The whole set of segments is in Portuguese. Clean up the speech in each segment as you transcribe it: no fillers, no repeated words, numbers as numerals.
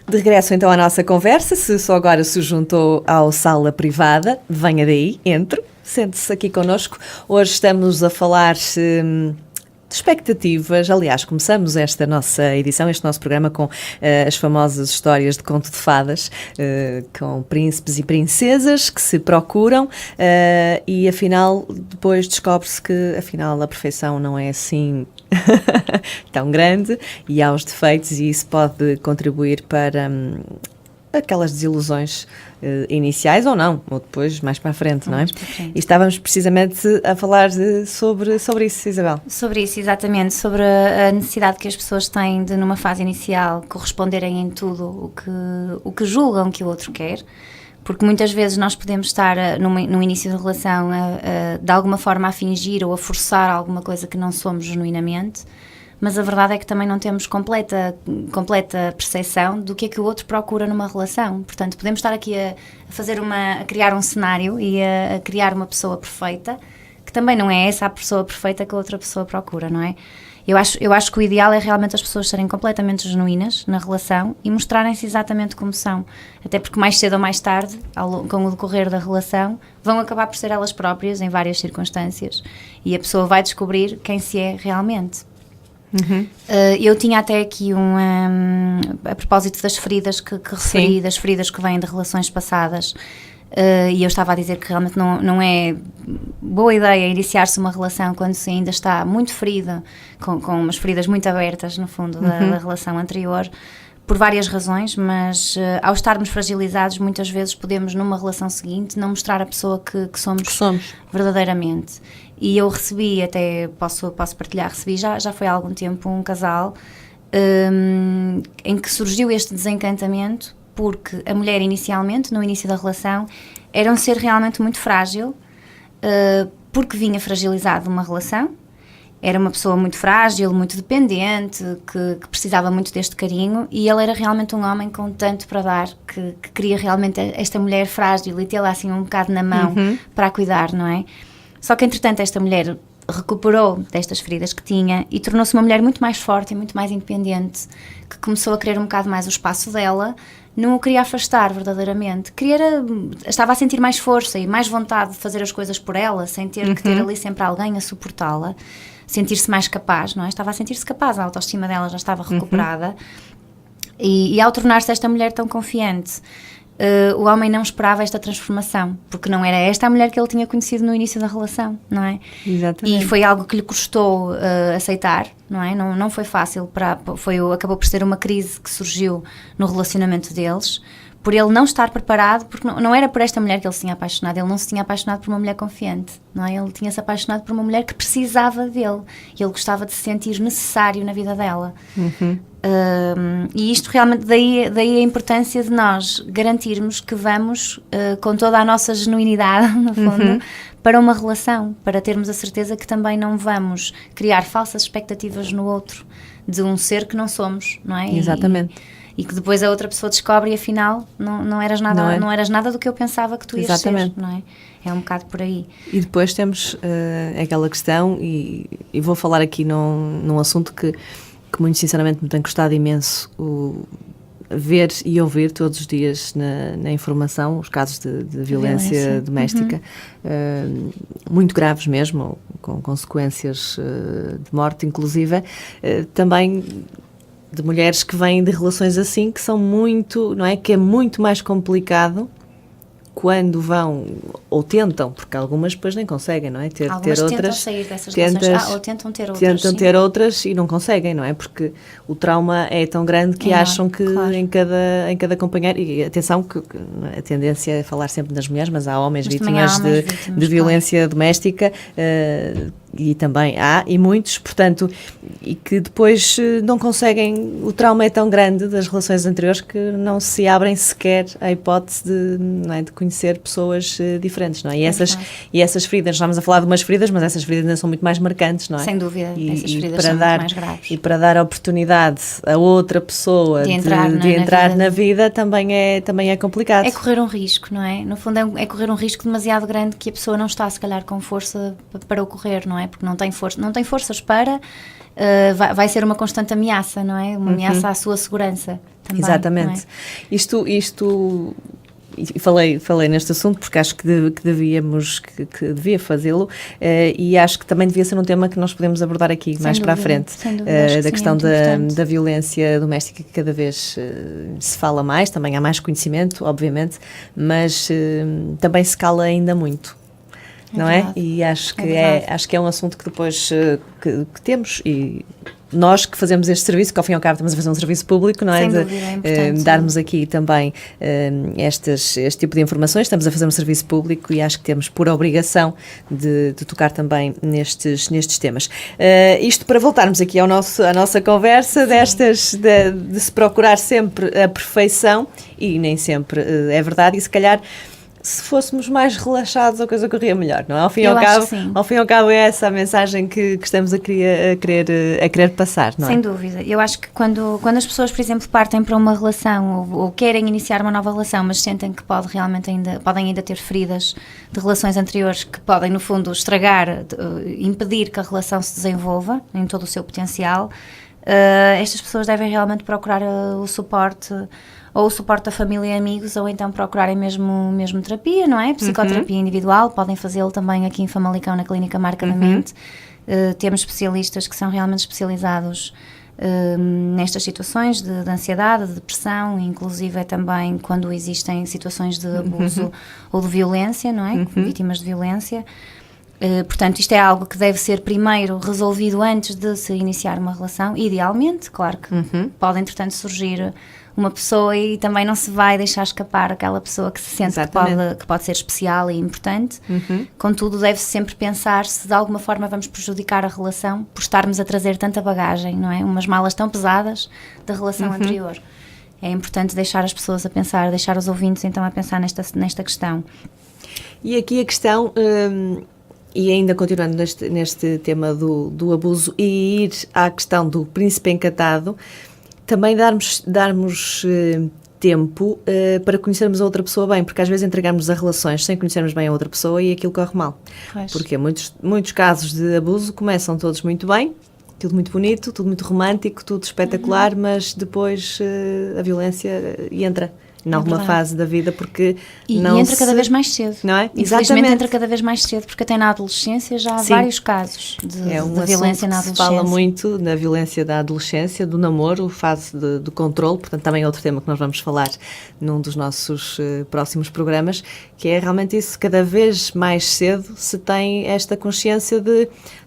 De regresso então à nossa conversa, se só agora se juntou ao Sala Privada, venha daí, entre, sente-se aqui connosco. Hoje estamos a falar de expectativas. Aliás, começamos esta nossa edição, este nosso programa com as famosas histórias de conto de fadas, com príncipes e princesas que se procuram e afinal depois descobre-se que afinal a perfeição não é assim tão grande e há os defeitos, e isso pode contribuir para aquelas desilusões iniciais ou não, ou depois mais para a frente, não é? E estávamos precisamente a falar sobre isso, Isabel. Sobre isso, exatamente, sobre a necessidade que as pessoas têm de, numa fase inicial, corresponderem em tudo o que julgam que o outro quer. Porque muitas vezes nós podemos estar no início da relação de alguma forma a fingir ou a forçar alguma coisa que não somos genuinamente, mas a verdade é que também não temos completa percepção do que é que o outro procura numa relação. Portanto, podemos estar aqui a criar um cenário e a criar uma pessoa perfeita, que também não é essa a pessoa perfeita que a outra pessoa procura, não é? Eu acho que o ideal é realmente as pessoas serem completamente genuínas na relação e mostrarem-se exatamente como são. Até porque mais cedo ou mais tarde, com o decorrer da relação, vão acabar por ser elas próprias em várias circunstâncias e a pessoa vai descobrir quem se é realmente. Uhum. Eu tinha até aqui a propósito das feridas que referi, sim, das feridas que vêm de relações passadas. E eu estava a dizer que realmente não é boa ideia iniciar-se uma relação quando se ainda está muito ferida, com umas feridas muito abertas no fundo da relação anterior, por várias razões, mas ao estarmos fragilizados muitas vezes podemos numa relação seguinte não mostrar a pessoa que somos verdadeiramente. E eu recebi, até posso partilhar, já foi há algum tempo um casal em que surgiu este desencantamento, porque a mulher inicialmente, no início da relação, era um ser realmente muito frágil, porque vinha fragilizado de uma relação, era uma pessoa muito frágil, muito dependente, que precisava muito deste carinho, e ele era realmente um homem com tanto para dar, que queria realmente esta mulher frágil e tê-la assim um bocado na mão para a cuidar, não é? Só que entretanto esta mulher recuperou destas feridas que tinha e tornou-se uma mulher muito mais forte e muito mais independente, que começou a querer um bocado mais o espaço dela, não o queria afastar verdadeiramente, estava a sentir mais força e mais vontade de fazer as coisas por ela, sem ter que ter ali sempre alguém a suportá-la, sentir-se mais capaz, não é? Estava a sentir-se capaz, a autoestima dela já estava recuperada, e ao tornar-se esta mulher tão confiante, o homem não esperava esta transformação, porque não era esta a mulher que ele tinha conhecido no início da relação, não é? Exatamente. E foi algo que lhe custou aceitar, não é? Não foi fácil, acabou por ser uma crise que surgiu no relacionamento deles, por ele não estar preparado, porque não era por esta mulher que ele se tinha apaixonado, ele não se tinha apaixonado por uma mulher confiante, não é? Ele tinha-se apaixonado por uma mulher que precisava dele, e ele gostava de se sentir necessário na vida dela. E isto realmente, daí a importância de nós garantirmos que vamos com toda a nossa genuinidade, no fundo, para uma relação, para termos a certeza que também não vamos criar falsas expectativas no outro, de um ser que não somos, não é? Exatamente. E que depois a outra pessoa descobre e afinal não eras nada do que eu pensava que tu ias ser, não é? É um bocado por aí. E depois temos aquela questão, e vou falar aqui num assunto que muito sinceramente me tem custado imenso ver e ouvir todos os dias na informação, os casos de violência doméstica, muito graves mesmo, com consequências de morte inclusive, também de mulheres que vêm de relações assim, que são muito, não é? Que é muito mais complicado quando vão, ou tentam, porque algumas depois nem conseguem, não é? Algumas tentam sair dessas relações, ou tentam ter outras. Tentam ter outras e não conseguem, não é? Porque o trauma é tão grande que acham que claro, em cada companheiro, e atenção que a tendência é falar sempre das mulheres, mas há homens vítimas de violência doméstica, e também há, e muitos, portanto, e que depois não conseguem, o trauma é tão grande das relações anteriores que não se abrem sequer à hipótese de conhecer pessoas diferentes, não é? E essas feridas, estamos a falar de umas feridas, mas essas feridas ainda são muito mais marcantes, não é? Sem dúvida, essas feridas são muito mais graves. E para dar oportunidade a outra pessoa de entrar na vida também é complicado. É correr um risco, não é? No fundo é correr um risco demasiado grande que a pessoa não está, se calhar, com força para o correr, não é? Porque não tem forças para, vai ser uma constante ameaça, não é? Uma ameaça à sua segurança. também. Exatamente. Não é? Isto e falei neste assunto porque acho que devíamos, que devia fazê-lo, e acho que também devia ser um tema que nós podemos abordar aqui mais para a frente, da questão da violência doméstica, que cada vez se fala mais, também há mais conhecimento, obviamente, mas também se cala ainda muito. Não é? E acho que é um assunto que depois que temos, e nós que fazemos este serviço, que ao fim e ao cabo estamos a fazer um serviço público, não é? Sem dúvida, é importante, darmos aqui também este tipo de informações, estamos a fazer um serviço público e acho que temos por obrigação de tocar também nestes temas. Isto para voltarmos aqui à nossa conversa, de se procurar sempre a perfeição, e nem sempre é verdade, e se calhar se fôssemos mais relaxados a coisa corria melhor, não é? Ao fim e ao cabo é essa a mensagem que estamos a querer passar, não é? Sem dúvida. Eu acho que quando as pessoas, por exemplo, partem para uma relação ou querem iniciar uma nova relação, mas sentem que podem ainda ter feridas de relações anteriores que podem, no fundo, estragar, impedir que a relação se desenvolva em todo o seu potencial, estas pessoas devem realmente procurar o suporte, ou o suporte da família e amigos, ou então procurarem mesmo terapia, não é? Psicoterapia individual, podem fazê-lo também aqui em Famalicão, na Clínica Marca da Mente. Temos especialistas que são realmente especializados nestas situações de ansiedade, de depressão, inclusive também quando existem situações de abuso ou de violência, não é? Vítimas de violência. Portanto, isto é algo que deve ser primeiro resolvido antes de se iniciar uma relação, idealmente, claro que pode entretanto surgir uma pessoa e também não se vai deixar escapar aquela pessoa que se sente que pode ser especial e importante. Contudo, deve-se sempre pensar se de alguma forma vamos prejudicar a relação por estarmos a trazer tanta bagagem, não é? Umas malas tão pesadas da relação anterior. É importante deixar as pessoas a pensar, deixar os ouvintes então a pensar nesta questão. E aqui a questão... E ainda continuando neste tema do abuso, e ir à questão do príncipe encantado, também darmos tempo para conhecermos a outra pessoa bem, porque às vezes entregamos a relações sem conhecermos bem a outra pessoa e aquilo corre mal. Pois. Porque muitos casos de abuso começam todos muito bem, tudo muito bonito, tudo muito romântico, tudo espetacular, mas depois a violência entra em alguma fase da vida, porque e entra cada vez mais cedo, não é? Infelizmente entra cada vez mais cedo, porque até na adolescência já há vários casos de violência na adolescência. Se fala muito na violência da adolescência, do namoro, fase do controle, portanto também é outro tema que nós vamos falar num dos nossos próximos programas, que é realmente isso, cada vez mais cedo se tem esta consciência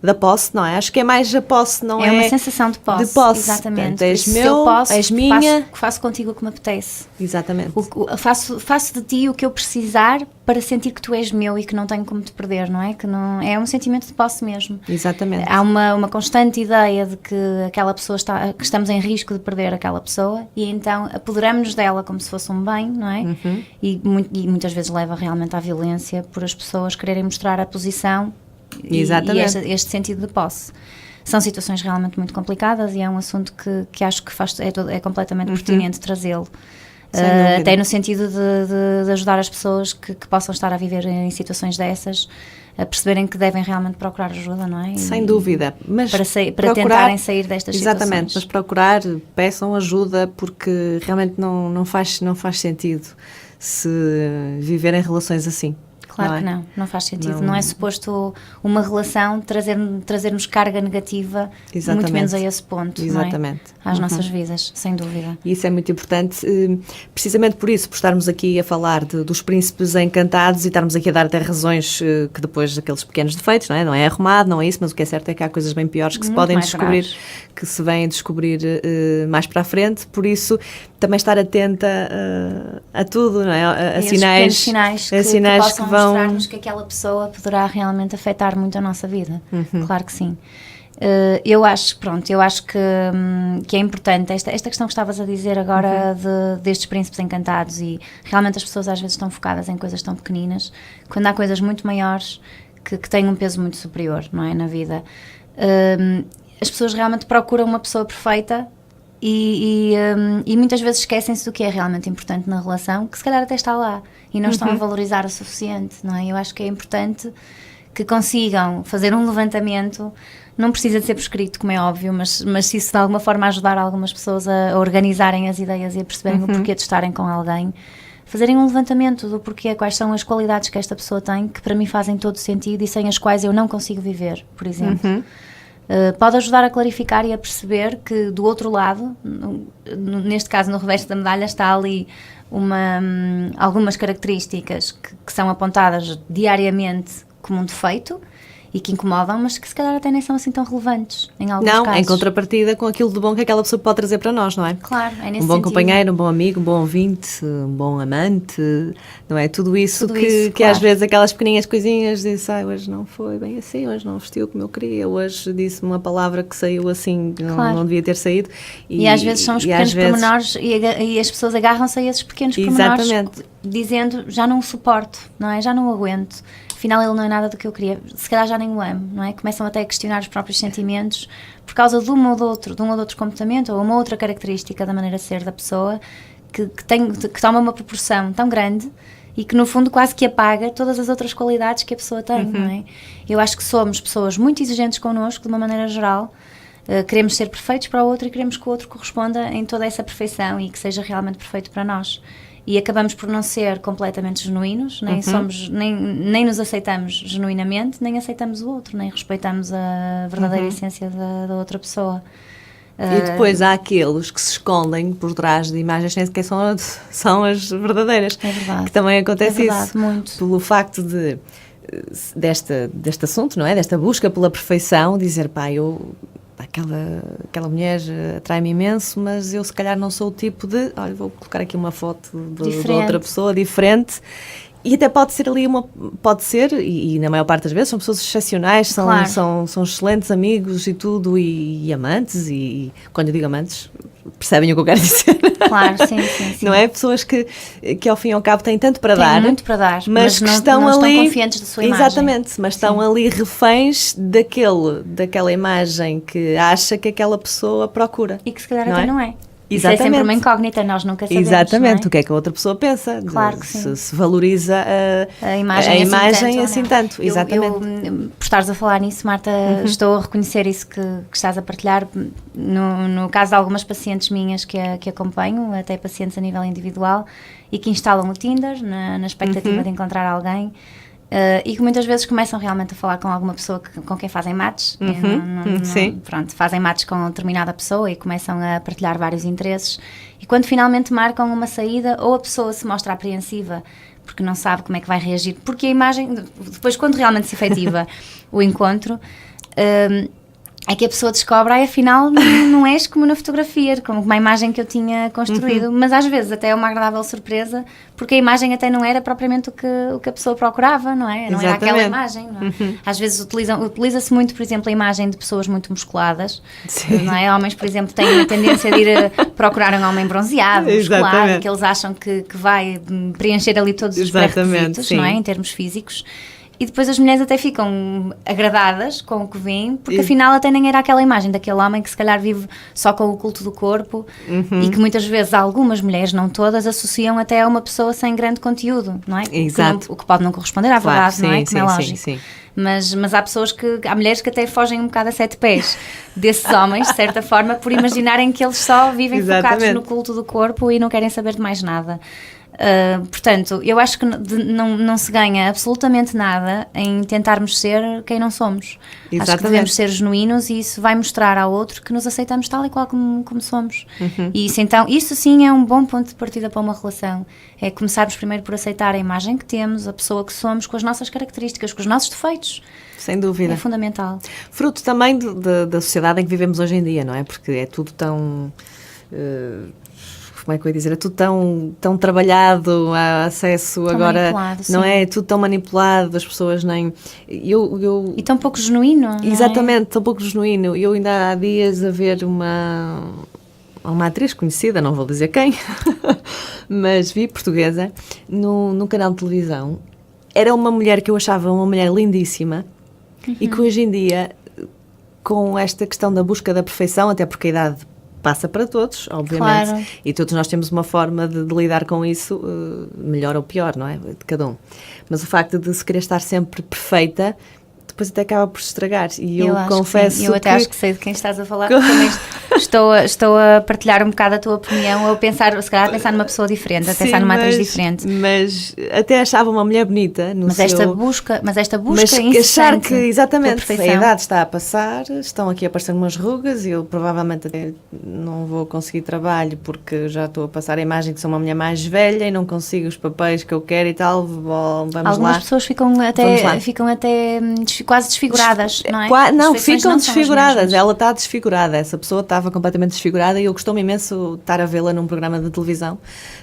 da posse, não é? Acho que é mais a posse, não é? É uma sensação de posse. Exatamente. Portanto, és meu, és minha. Faço contigo o que me apetece. Exatamente. Faço de ti o que eu precisar para sentir que tu és meu e que não tenho como te perder, não é? Que não, é um sentimento de posse mesmo. Exatamente. Há uma constante ideia de que aquela pessoa que estamos em risco de perder aquela pessoa e então apoderamos-nos dela como se fosse um bem, não é? E muitas vezes leva realmente à violência por as pessoas quererem mostrar a posição e este sentido de posse. São situações realmente muito complicadas e é um assunto que acho que é completamente pertinente trazê-lo. Até no sentido de ajudar as pessoas que possam estar a viver em situações dessas a perceberem que devem realmente procurar ajuda, não é? Sem dúvida. Mas para tentarem sair destas situações. Exatamente, mas peçam ajuda, porque realmente não faz sentido se viver em relações assim. Claro que não faz sentido. Não é suposto uma relação trazer-nos carga negativa, muito menos a esse ponto, exatamente, não é? Às nossas vidas, sem dúvida. E isso é muito importante, precisamente por isso, por estarmos aqui a falar dos príncipes encantados e estarmos aqui a dar até razões que depois daqueles pequenos defeitos, não é arrumado, não é isso, mas o que é certo é que há coisas bem piores que se podem descobrir, que se vêm descobrir mais para a frente, por isso também estar atenta a tudo, não é? A sinais que vão mostrar-nos que aquela pessoa poderá realmente afetar muito a nossa vida. Claro que sim. Eu acho que é importante esta questão que estavas a dizer agora destes príncipes encantados, e realmente as pessoas às vezes estão focadas em coisas tão pequeninas, quando há coisas muito maiores que têm um peso muito superior, não é, na vida. As pessoas realmente procuram uma pessoa perfeita e muitas vezes esquecem-se do que é realmente importante na relação, que se calhar até está lá e não estão a valorizar o suficiente, não é? Eu acho que é importante que consigam fazer um levantamento Não precisa de ser prescrito, como é óbvio, mas se isso de alguma forma ajudar algumas pessoas a organizarem as ideias e a perceberem o porquê de estarem com alguém, fazerem um levantamento do porquê, quais são as qualidades que esta pessoa tem, que para mim fazem todo sentido e sem as quais eu não consigo viver, por exemplo. Pode ajudar a clarificar e a perceber que do outro lado, neste caso no reverso da medalha, está ali algumas características que são apontadas diariamente como um defeito e que incomodam, mas que se calhar até nem são assim tão relevantes em alguns casos. Não, em contrapartida com aquilo de bom que aquela pessoa pode trazer para nós, não é? Claro, é nesse Um bom sentido. companheiro, um bom amigo, um bom ouvinte, um bom amante, não é? Tudo isso que claro. Às vezes aquelas pequeninhas coisinhas dizem, hoje não foi bem assim, hoje não vestiu como eu queria, hoje disse uma palavra que saiu assim, Claro. não devia ter saído. E às vezes são os pequenos pormenores e as pessoas agarram-se a esses pequenos pormenores. Exatamente. Dizendo, já não o suporto, não é? Já não o aguento. Afinal, ele não é nada do que eu queria. Se calhar já nem o amo, não é? Começam até a questionar os próprios sentimentos por causa de um ou de outro comportamento ou uma outra característica da maneira de ser da pessoa que toma uma proporção tão grande e que no fundo quase que apaga todas as outras qualidades que a pessoa tem, não é? Eu acho que somos pessoas muito exigentes connosco, de uma maneira geral. Queremos ser perfeitos para o outro e queremos que o outro corresponda em toda essa perfeição e que seja realmente perfeito para nós. E acabamos por não ser completamente genuínos, nem nos aceitamos genuinamente, nem aceitamos o outro, nem respeitamos a verdadeira essência da outra pessoa. E depois há aqueles que se escondem por trás de imagens que nem sequer são as verdadeiras. É verdade. Que também acontece isso. Muito. Pelo facto deste assunto, não é? Desta busca pela perfeição, dizer, aquela mulher atrai-me imenso, mas eu se calhar não sou o tipo de... Olha, vou colocar aqui uma foto de outra pessoa diferente. E até pode ser ali e na maior parte das vezes são pessoas excepcionais, Claro. são excelentes amigos e tudo, e amantes, e quando eu digo amantes, percebem o que eu quero dizer. Claro, sim. Não é? Pessoas que ao fim e ao cabo têm tanto para dar. Muito para dar, mas que não estão confiantes da sua imagem. Exatamente, mas estão ali reféns daquela imagem que acha que aquela pessoa procura. E que se calhar até não é. Isso Exatamente. é sempre uma incógnita, nós nunca sabemos. Exatamente, não é? O que é que a outra pessoa pensa, Claro que sim. se valoriza a imagem assim tanto. Exatamente. Por estares a falar nisso, Marta, estou a reconhecer isso que estás a partilhar. No caso de algumas pacientes minhas que acompanho, até pacientes a nível individual, e que instalam o Tinder na expectativa de encontrar alguém. E que muitas vezes começam realmente a falar com alguma pessoa com quem fazem matches. Sim. Pronto, fazem matches com determinada pessoa e começam a partilhar vários interesses. E quando finalmente marcam uma saída, ou a pessoa se mostra apreensiva porque não sabe como é que vai reagir, porque a imagem, depois quando realmente se efetiva o encontro, é que a pessoa descobre, afinal não és como na fotografia, como uma imagem que eu tinha construído, mas às vezes até é uma agradável surpresa, porque a imagem até não era propriamente o que a pessoa procurava, não é? Não era aquela imagem, não é? Às vezes utiliza-se muito, por exemplo, a imagem de pessoas muito musculadas, não é? Homens, por exemplo, têm a tendência de ir procurar um homem bronzeado, musculado, que eles acham que vai preencher ali todos os pré-requisitos, não é? Em termos físicos. E depois as mulheres até ficam agradadas com o que vêm, porque afinal até nem era aquela imagem daquele homem que se calhar vive só com o culto do corpo e que muitas vezes algumas mulheres, não todas, associam até a uma pessoa sem grande conteúdo, não é? Exato. O que pode não corresponder à verdade, não é? Como é lógico. Sim. Mas há mulheres que até fogem um bocado a 7 pés desses homens, de certa forma, por imaginarem que eles só vivem focados no culto do corpo e não querem saber de mais nada. Portanto, eu acho que não se ganha absolutamente nada em tentarmos ser quem não somos. Exatamente. Acho que devemos ser genuínos e isso vai mostrar ao outro que nos aceitamos tal e qual como somos. E isso sim é um bom ponto de partida para uma relação. É começarmos primeiro por aceitar a imagem que temos, a pessoa que somos, com as nossas características, com os nossos defeitos. Sem dúvida. É fundamental. Fruto também da sociedade em que vivemos hoje em dia, não é? Porque é tudo tão... como é que eu ia dizer? É tudo tão trabalhado, há acesso tão agora, não é? É tudo tão manipulado, as pessoas nem... E tão pouco genuíno, exatamente, tão pouco genuíno. Eu ainda há dias a ver uma atriz conhecida, não vou dizer quem, mas vi, portuguesa, num canal de televisão. Era uma mulher que eu achava uma mulher lindíssima e que hoje em dia, com esta questão da busca da perfeição, até porque a idade passa para todos, obviamente, claro. E todos nós temos uma forma de lidar com isso, melhor ou pior, não é? De cada um. Mas o facto de se querer estar sempre perfeita depois até acaba por estragar. E eu acho confesso que sim. Eu até acho que sei de quem estás a falar, porque também estou a partilhar um bocado a tua opinião, ou pensar, se calhar a pensar numa pessoa diferente, a pensar numa atriz diferente. Mas até achava uma mulher bonita no seu... Mas esta busca mas achar que, exatamente, a idade está a passar, estão aqui a aparecer umas rugas e eu provavelmente até não vou conseguir trabalho porque já estou a passar a imagem que sou uma mulher mais velha e não consigo os papéis que eu quero e tal, vamos Algumas lá. pessoas ficam até quase desfiguradas, não é? Não, ficam desfiguradas. Ela está desfigurada. Essa pessoa estava completamente desfigurada e eu costumo imenso estar a vê-la num programa de televisão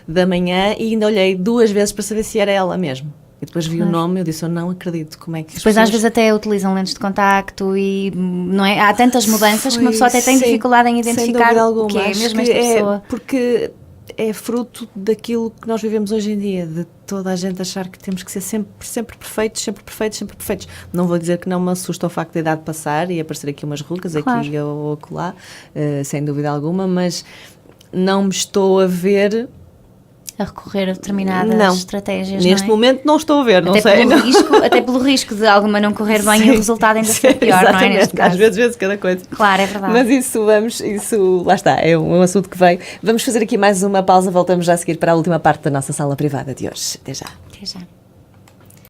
da manhã e ainda olhei 2 vezes para saber se era ela mesmo. E depois vi o nome e eu disse, eu não acredito, como é que as depois pessoas... às vezes até utilizam lentes de contacto e, não é? Há tantas mudanças que uma pessoa até tem dificuldade em identificar o que é mesmo esta pessoa. Porque é fruto daquilo que nós vivemos hoje em dia, de toda a gente achar que temos que ser sempre perfeitos, sempre perfeitos, sempre perfeitos. Não vou dizer que não me assusta o facto da idade passar e aparecer aqui umas rugas, claro, aqui ou acolá, sem dúvida alguma, mas não me estou a ver... a recorrer a determinadas estratégias. Neste momento não estou a ver, não até sei. Até pelo risco de alguma não correr bem e o resultado ainda ser pior, não é? Neste caso. Às vezes cada coisa. Claro, é verdade. Mas isso, lá está, é um assunto que veio. Vamos fazer aqui mais uma pausa, voltamos já a seguir para a última parte da nossa sala privada de hoje. Até já. Até já.